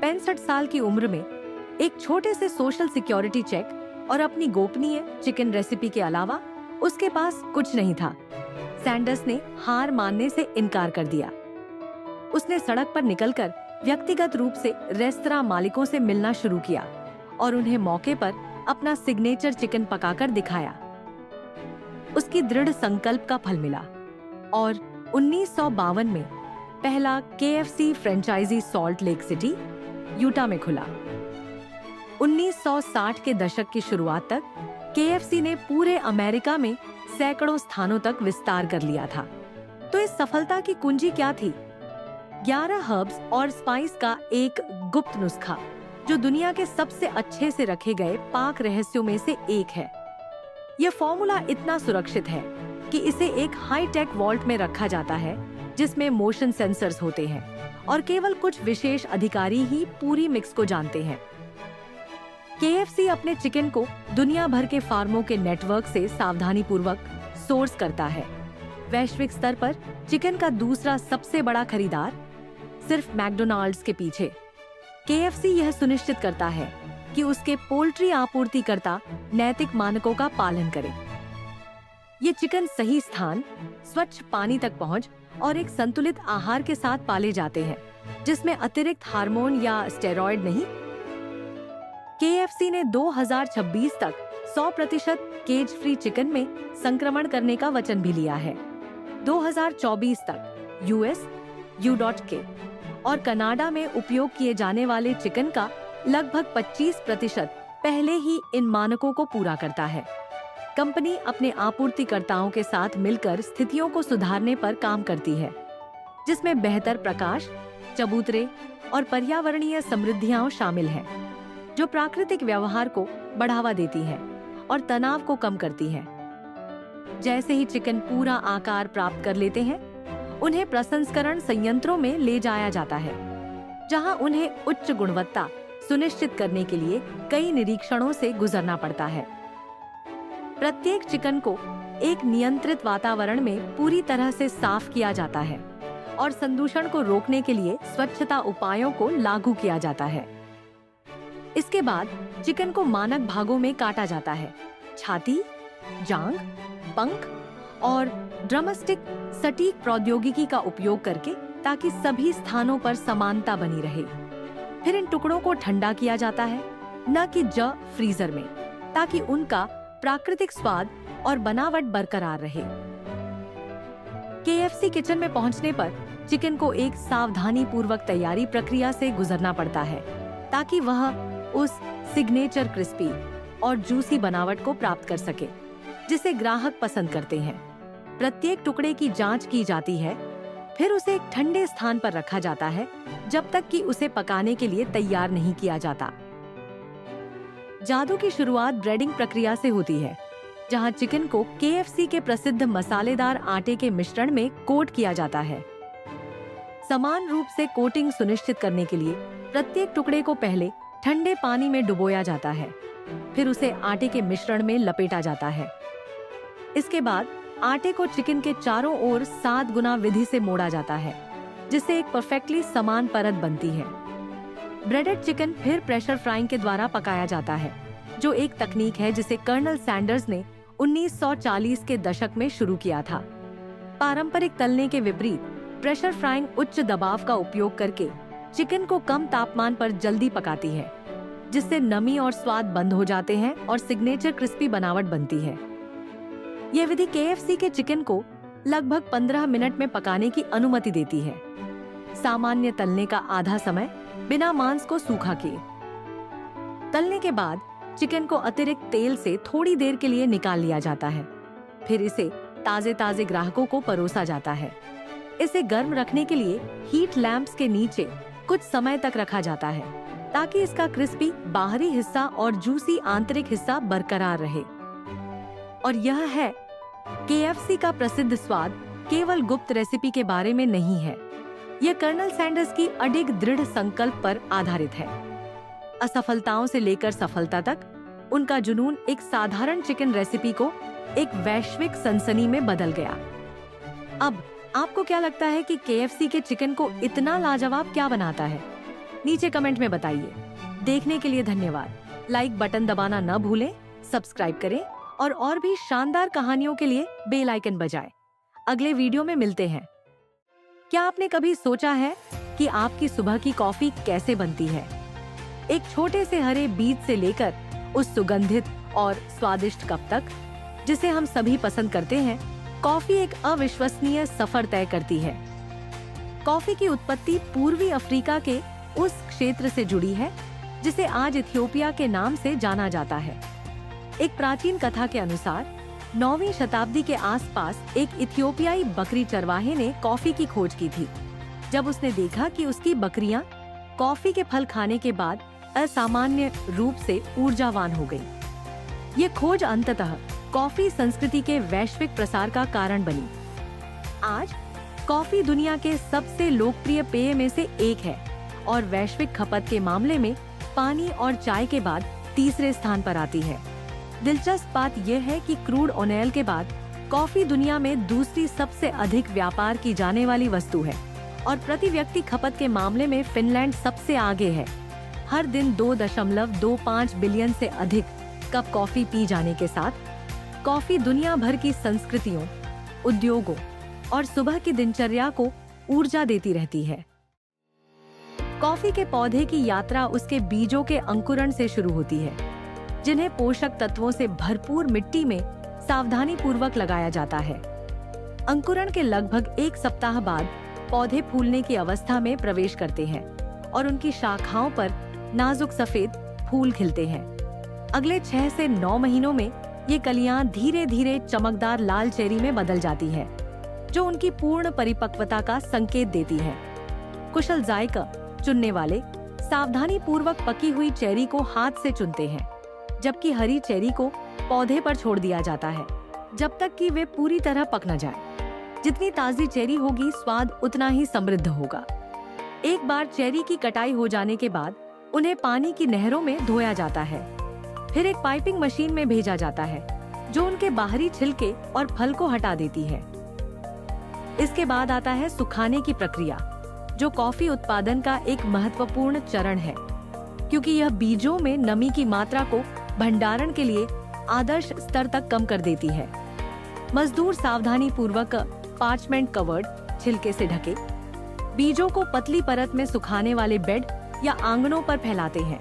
65 साल की उम्र में एक छोटे से सोशल सिक्योरिटी चेक और अपनी गोपनीय चिकन रेसिपी के अलावा उसके पास कुछ नहीं था। सैंडर्स ने हार मानने से इनकार कर दिया। उसने सड़क पर निकलकर व्यक्तिगत रूप से रेस्तरां मालिकों से मिलना शुरू किया और उन्हें मौके पर अपना सिग्नेचर चिकन पकाकर दिखाया। उसकी दृढ़ संकल्प का फल मिला और 1952 में पहला KFC franchisee Salt Lake City, Utah में खुला। 1960 के दशक की शुरुआत तक KFC ने पूरे अमेरिका में सैकड़ों स्थानों तक विस्तार कर लिया था। तो इस सफलता की कुंजी क्या थी? 11 हर्ब्स और स्पाइस का एक गुप्त नुस्खा जो दुनिया के सबसे अच्छे से रखे गए पाक रहस्यों में से एक है। यह फॉर्मूला इतना सुरक्षित है कि इसे एक हाई टेक वॉल्ट में रखा जाता है, जिसमें मोशन सेंसर्स होते हैं और केवल कुछ विशेष अधिकारी ही पूरी मिक्स को जानते हैं। KFC अपने चिकन को दुनिया भर के फार्मों के नेटवर्क से सावधानी पूर्वक सोर्स करता है। वैश्विक स्तर पर चिकन का दूसरा सबसे बड़ा खरीदार सिर्फ मैकडोनाल्ड्स के पीछे। KFC यह सुनिश्चित करता है कि उसके पोल्ट्री आपूर्तिकर्ता नैतिक मानकों का पालन करें। ये चिकन सही स्थान, स्वच्छ पानी तक पहुंच और एक संतुलित आहार के साथ पाले जाते हैं, जिसमें अतिरिक्त हार्मोन या स्टेरॉइड नहीं। KFC ने 2026 तक 100% केज फ्री चिकन में संक्रमण करने का वचन भी लिया है। 2024 तक US, U.K और कनाडा में उपयोग किए जाने वाले चिकन का लगभग 25% पहले ही इन मानकों को पूरा करता है। कंपनी अपने आपूर्तिकर्ताओं के साथ मिलकर स्थितियों को सुधारने पर काम करती है, जिसमें बेहतर प्रकाश, चबूतरे और पर्यावरणीय समृद्धियां शामिल हैं, जो प्राकृतिक व्यवहार को बढ़ावा देती है और तनाव को कम करती है। जैसे ही चिकन पूरा आकार प्राप्त कर लेते हैं, उन्हें प्रसंस्करण संयंत्रों में ले जाया जाता है, जहां उन्हें उच्च गुणवत्ता सुनिश्चित करने के लिए कई निरीक्षणों से गुजरना पड़ता है। प्रत्येक चिकन को एक नियंत्रित वातावरण में पूरी तरह से साफ किया जाता है और संदूषण को रोकने के लिए स्वच्छता उपायों को लागू किया जाता है। इसके बाद चिकन को मानक भागों में काटा जाता है: छाती, जांग, पंख और ड्रमस्टिक सटीक प्रौद्योगिकी का उपयोग करके, ताकि सभी स्थानों पर समानता बनी रहे। फिर इन टुकड़ों को ठंडा किया जाता है, न कि फ्रीजर में, ताकि उनका प्राकृतिक स्वाद और बनावट बरकरार रहे। KFC किचन में पहुंचने पर चिकन को एक सावधानी पूर्वक तैयारी प्रक्रिया से गुजरना पड़ता है, ताकि वह उस सिग्नेचर क्रिस्पी और जूसी बनावट को प्राप्त कर सके, जिसे ग्राहक पसंद करते हैं। प्रत्येक टुकड़े की जांच की जाती है, फिर उसे एक ठंडे स्थान पर रखा जाता है जब तक कि उसे पकाने के लिए तैयार नहीं किया जाता। जादू की शुरुआत ब्रेडिंग प्रक्रिया से होती है, जहां चिकन को KFC के प्रसिद्ध मसालेदार आटे के मिश्रण में कोट किया जाता है। समान रूप से कोटिंग सुनिश्चित करने के लिए प्रत्येक टुकड़े को पहले ठंडे पानी में डुबोया जाता है, फिर उसे आटे के मिश्रण में लपेटा जाता है। इसके बाद आटे को चिकन के चारों ओर 7 गुना विधि से मोड़ा जाता है, जिससे एक परफेक्टली समान परत बनती है। ब्रेडेड चिकन फिर प्रेशर फ्राइंग के द्वारा पकाया जाता है, जो एक तकनीक है जिसे कर्नल सैंडर्स ने 1940 के दशक में शुरू किया था। पारंपरिक तलने के विपरीत प्रेशर फ्राइंग उच्च दबाव का उपयोग करके चिकन को कम तापमान पर जल्दी पकाती है, जिससे नमी और स्वाद बंद हो जाते हैं और सिग्नेचर क्रिस्पी बनावट बनती है। यह विधि KFC के चिकन को लगभग 15 मिनट में पकाने की अनुमति देती है, सामान्य तलने का आधा समय बिना मांस को सूखा किए। तलने के बाद चिकन को अतिरिक्त तेल से थोड़ी देर के लिए निकाल लिया जाता है, फिर इसे ताजे ग्राहकों को परोसा जाता है। इसे गर्म रखने के लिए हीट लैंप्स के नीचे कुछ समय तक रखा जाता है, ताकि इसका क्रिस्पी बाहरी हिस्सा और जूसी आंतरिक हिस्सा बरकरार रहे। और यह है KFC का प्रसिद्ध स्वाद केवल गुप्त रेसिपी के बारे में नहीं है, यह कर्नल सैंडर्स की अडिग दृढ़ संकल्प पर आधारित है। असफलताओं से लेकर सफलता तक उनका जुनून एक साधारण चिकन रेसिपी को एक वैश्विक सनसनी में बदल गया। अब आपको क्या लगता है कि KFC के चिकन को इतना लाजवाब क्या बनाता है? नीचे कमेंट में बताइए। देखने के लिए धन्यवाद। लाइक बटन दबाना न भूलें, सब्सक्राइब करें और भी शानदार कहानियों के लिए बेल आइकन बजाएं। अगले वीडियो में मिलते हैं। क्या आपने कभी सोचा है कि आपकी सुबह की कॉफी कैसे बनती है? एक छोटे से हरे बीज से लेकर उस सुगंधित और स्वादिष्ट कप तक जिसे हम सभी पसंद करते हैं, कॉफी एक अविश्वसनीय सफर तय करती है। कॉफी की उत्पत्ति पूर्वी अफ्रीका के उस क्षेत्र से जुड़ी है जिसे आज इथियोपिया के नाम से जाना जाता है। एक प्राचीन कथा के अनुसार 9वीं शताब्दी के आसपास एक इथियोपियाई बकरी चरवाहे ने कॉफी की खोज की थी। जब उसने देखा कि उसकी बकरियां कॉफी के फल खाने के बाद असामान्य रूप से ऊर्जावान हो गई। ये खोज अंततः कॉफी संस्कृति के वैश्विक प्रसार का कारण बनी। आज कॉफी दुनिया के सबसे लोकप्रिय पेय में से एक है और वैश्विक खपत के मामले में पानी और चाय के बाद तीसरे स्थान पर आती है। दिलचस्प बात यह है कि क्रूड ऑयल के बाद कॉफी दुनिया में दूसरी सबसे अधिक व्यापार की जाने वाली वस्तु है और प्रति व्यक्ति खपत के मामले में फिनलैंड सबसे आगे है। हर दिन 2.25 बिलियन से अधिक कप कॉफी पी जाने के साथ कॉफी दुनिया भर की संस्कृतियों, उद्योगों और सुबह की दिनचर्या को ऊर्जा देती रहती है। कॉफी के पौधे की यात्रा उसके बीजों के अंकुरण से शुरू होती है, जिन्हें पोषक तत्वों से भरपूर मिट्टी में सावधानी पूर्वक लगाया जाता है। अंकुरण के लगभग 1 सप्ताह बाद पौधे फूलने की अवस्था में प्रवेश करते हैं और उनकी शाखाओं पर नाजुक सफेद फूल खिलते हैं। अगले 6 से 9 महीनों में ये कलियां धीरे धीरे चमकदार लाल चेरी में बदल जाती है, जो उनकी पूर्ण परिपक्वता का संकेत देती है। कुशल जायका चुनने वाले सावधानी पूर्वक पकी हुई चेरी को हाथ से चुनते हैं, जबकि हरी चेरी को पौधे पर छोड़ दिया जाता है जब तक कि वे पूरी तरह पक न जाए। जितनी ताजी चेरी होगी, स्वाद उतना ही समृद्ध होगा। एक बार चेरी की कटाई हो जाने के बाद उन्हें पानी की नहरों में धोया जाता है, फिर एक पाइपिंग मशीन में भेजा जाता है, जो उनके बाहरी छिलके और फल को हटा देती है। इसके बाद आता है सुखाने की प्रक्रिया, जो कॉफी उत्पादन का एक महत्वपूर्ण चरण है, क्योंकि यह बीजों में नमी की मात्रा को भंडारण के लिए आदर्श स्तर तक कम कर देती है। मजदूर सावधानी पूर्वक पार्चमेंट कवर्ड छिलके से ढके बीजों को पतली परत में सुखाने वाले बेड या आंगनों पर फैलाते हैं।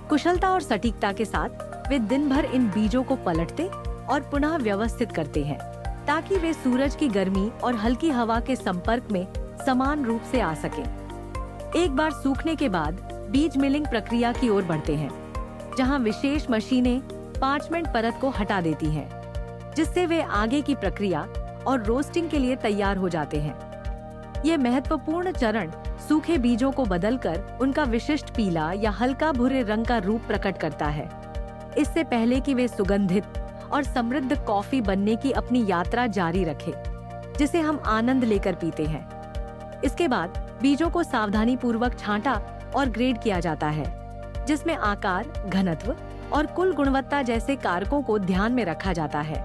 कुशलता और सटीकता के साथ वे दिन भर इन बीजों को पलटते और पुनः व्यवस्थित करते हैं, ताकि वे सूरज की गर्मी और हल्की हवा के संपर्क में समान रूप से आ सके। एक बार सूखने के बाद बीज मिलिंग प्रक्रिया की ओर बढ़ते हैं, जहां विशेष मशीनें पार्चमेंट परत को हटा देती हैं, जिससे वे आगे की प्रक्रिया और रोस्टिंग के लिए तैयार हो जाते हैं। ये महत्वपूर्ण चरण सूखे बीजों को बदलकर उनका विशिष्ट पीला या हल्का भूरे रंग का रूप प्रकट करता है, इससे पहले कि वे सुगंधित और समृद्ध कॉफी बनने की अपनी यात्रा जारी रखें, जिसे हम आनंद लेकर पीते हैं। इसके बाद बीजों को सावधानी पूर्वक छांटा और ग्रेड किया जाता है, जिसमें आकार, घनत्व और कुल गुणवत्ता जैसे कारकों को ध्यान में रखा जाता है।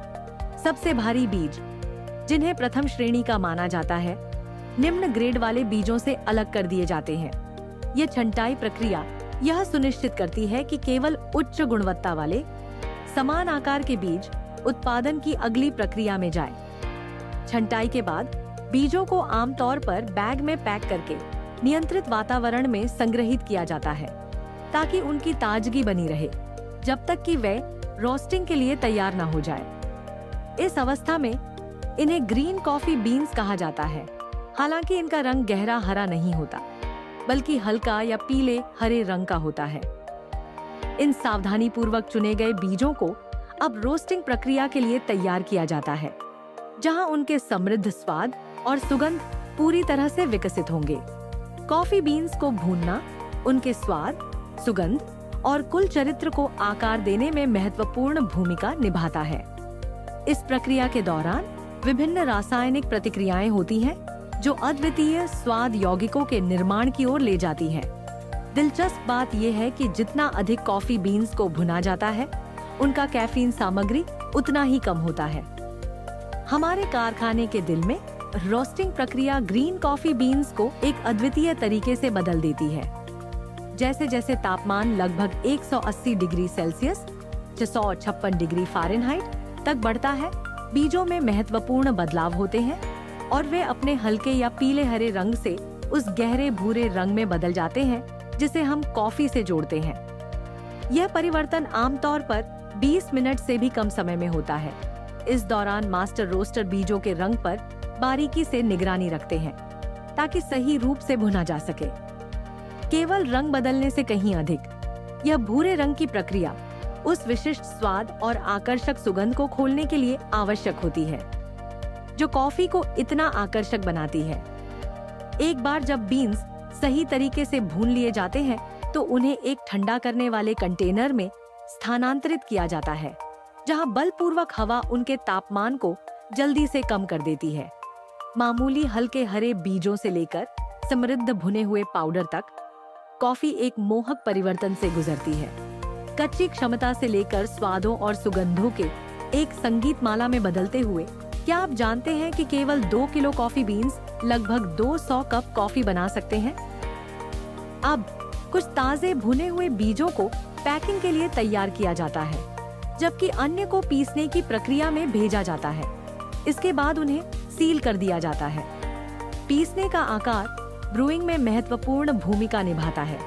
सबसे भारी बीज, जिन्हें प्रथम श्रेणी का माना जाता है, निम्न ग्रेड वाले बीजों से अलग कर दिए जाते हैं। ये छंटाई प्रक्रिया यह सुनिश्चित करती है कि केवल उच्च गुणवत्ता वाले समान आकार के बीज उत्पादन की अगली प्रक्रिया में जाएं। छंटाई के बाद बीजों को आमतौर पर बैग में पैक करके नियंत्रित वातावरण में संग्रहित किया जाता है, ताकि उनकी ताजगी बनी रहे जब तक कि वे रोस्टिंग के लिए तैयार न हो जाए। इस अवस्था में इन्हें ग्रीन कॉफी बीन्स कहा जाता है। हालांकि इनका रंग गहरा हरा नहीं होता, बल्कि हल्का या पीले हरे रंग का होता है। इन सावधानी पूर्वक चुने गए बीजों को अब रोस्टिंग प्रक्रिया के लिए तैयार किया जाता है, जहां उनके समृद्ध स्वाद और सुगंध पूरी तरह से विकसित होंगे। कॉफी बीन्स को भूनना उनके स्वाद, सुगंध और कुल चरित्र को आकार देने में महत्वपूर्ण भूमिका निभाता है। इस प्रक्रिया के दौरान विभिन्न रासायनिक प्रतिक्रियाएं होती हैं, जो अद्वितीय स्वाद यौगिकों के निर्माण की ओर ले जाती हैं। दिलचस्प बात यह है कि जितना अधिक कॉफी बीन्स को भुना जाता है, उनका कैफीन सामग्री उतना ही कम होता है। हमारे कारखाने के दिल में रोस्टिंग प्रक्रिया ग्रीन कॉफी बीन्स को एक अद्वितीय तरीके से बदल देती है। जैसे जैसे तापमान लगभग 180 डिग्री सेल्सियस 656 डिग्री फ़ारेनहाइट तक बढ़ता है, बीजों में महत्वपूर्ण बदलाव होते हैं और वे अपने हल्के या पीले हरे रंग से उस गहरे भूरे रंग में बदल जाते हैं, जिसे हम कॉफी से जोड़ते हैं। यह परिवर्तन आमतौर पर 20 मिनट से भी कम समय में होता है। इस दौरान मास्टर रोस्टर बीजों के रंग पर बारीकी से निगरानी रखते हैं, ताकि सही रूप से भुना जा सके। केवल रंग बदलने से कहीं अधिक, यह भूरे रंग की प्रक्रिया उस विशिष्ट स्वाद और आकर्षक सुगंध को खोलने के लिए आवश्यक होती है, जो कॉफी को इतना आकर्षक बनाती है। एक बार जब बीन्स सही तरीके से भून लिए जाते हैं, तो उन्हें एक ठंडा करने वाले कंटेनर में स्थानांतरित किया जाता है, जहां बलपूर्वक हवा उनके तापमान को जल्दी से कम कर देती है। मामूली हल्के हरे बीजों से लेकर समृद्ध भुने हुए पाउडर तक, कॉफी एक मोहक परिवर्तन से गुजरती है। कच्ची क्षमता से लेकर स्वादों और सुगंधों के एक संगीत माला में बदलते हुए, क्या आप जानते हैं कि केवल 2 किलो कॉफी बीन्स लगभग 200 कप कॉफी बना सकते हैं? अब कुछ ताजे भुने हुए बीजों को पैकिंग के लिए तैयार किया जाता है, जबकि अन्य को पीसने की प्रक्रिया में भेजा जाता है। इसके बाद उन्हें सील कर दिया जाता है। पीसने का आकार ब्रूइंग में महत्वपूर्ण भूमिका निभाता है,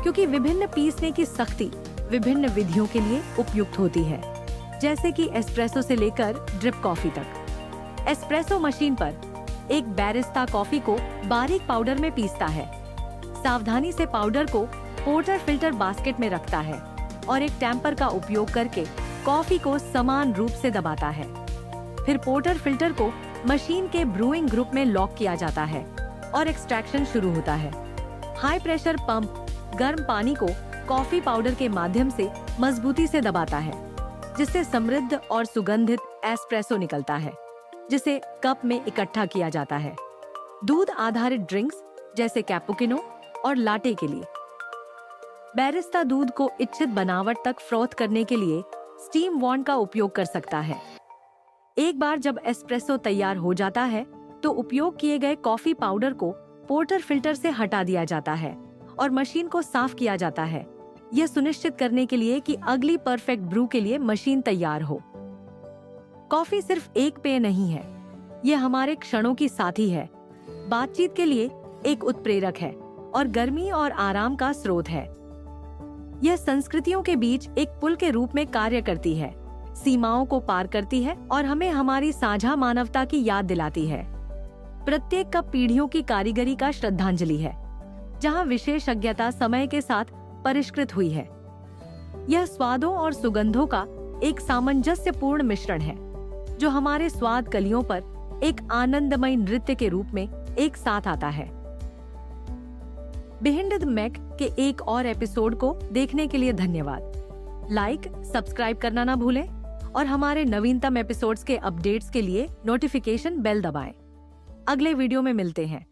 क्योंकि विभिन्न पीसने की सख्ती विभिन्न विधियों के लिए उपयुक्त होती है, जैसे कि एस्प्रेसो से लेकर ड्रिप कॉफी तक। एस्प्रेसो मशीन पर एक बैरिस्टा कॉफी को बारीक पाउडर में पीसता है, सावधानी से पाउडर को पोर्टर फिल्टर बास्केट में रखता है और एक टैम्पर का उपयोग करके कॉफी को समान रूप से दबाता है। फिर पोर्टर फिल्टर को मशीन के ब्रूइंग ग्रुप में लॉक किया जाता है और एक्सट्रैक्शन शुरू होता है। हाई प्रेशर पंप गर्म पानी को कॉफी पाउडर के माध्यम से मजबूती से दबाता है, जिससे समृद्ध और सुगंधित एस्प्रेसो निकलता है, जिसे कप में इकट्ठा किया जाता है। दूध आधारित ड्रिंक्स जैसे कैपुचिनो और लाटे के लिए बैरिस्टा दूध को इच्छित बनावट तक फ्रॉथ करने के लिए स्टीम वॉन्ड का उपयोग कर सकता है। एक बार जब एस्प्रेसो तैयार हो जाता है, तो उपयोग किए गए कॉफी पाउडर को पोर्टर फिल्टर से हटा दिया जाता है और मशीन को साफ किया जाता है, यह सुनिश्चित करने के लिए कि अगली परफेक्ट ब्रू के लिए मशीन तैयार हो। कॉफी सिर्फ एक पेय नहीं है, यह हमारे क्षणों की साथी है, बातचीत के लिए एक उत्प्रेरक है और गर्मी और आराम का स्रोत है। यह संस्कृतियों के बीच एक पुल के रूप में कार्य करती है, सीमाओं को पार करती है और हमें हमारी साझा मानवता की याद दिलाती है। प्रत्येक कप पीढ़ियों की कारीगरी का श्रद्धांजलि है, जहां विशेषज्ञता समय के साथ परिष्कृत हुई है। यह स्वादों और सुगंधों का एक सामंजस्यपूर्ण मिश्रण है, जो हमारे स्वाद कलियों पर एक आनंदमय नृत्य के रूप में एक साथ आता है। बिहाइंड द मैक के एक और एपिसोड को देखने के लिए धन्यवाद। लाइक, सब्सक्राइब करना ना भूलें और हमारे नवीनतम एपिसोड्स के अपडेट्स के लिए नोटिफिकेशन बेल दबाएं। अगले वीडियो में मिलते हैं।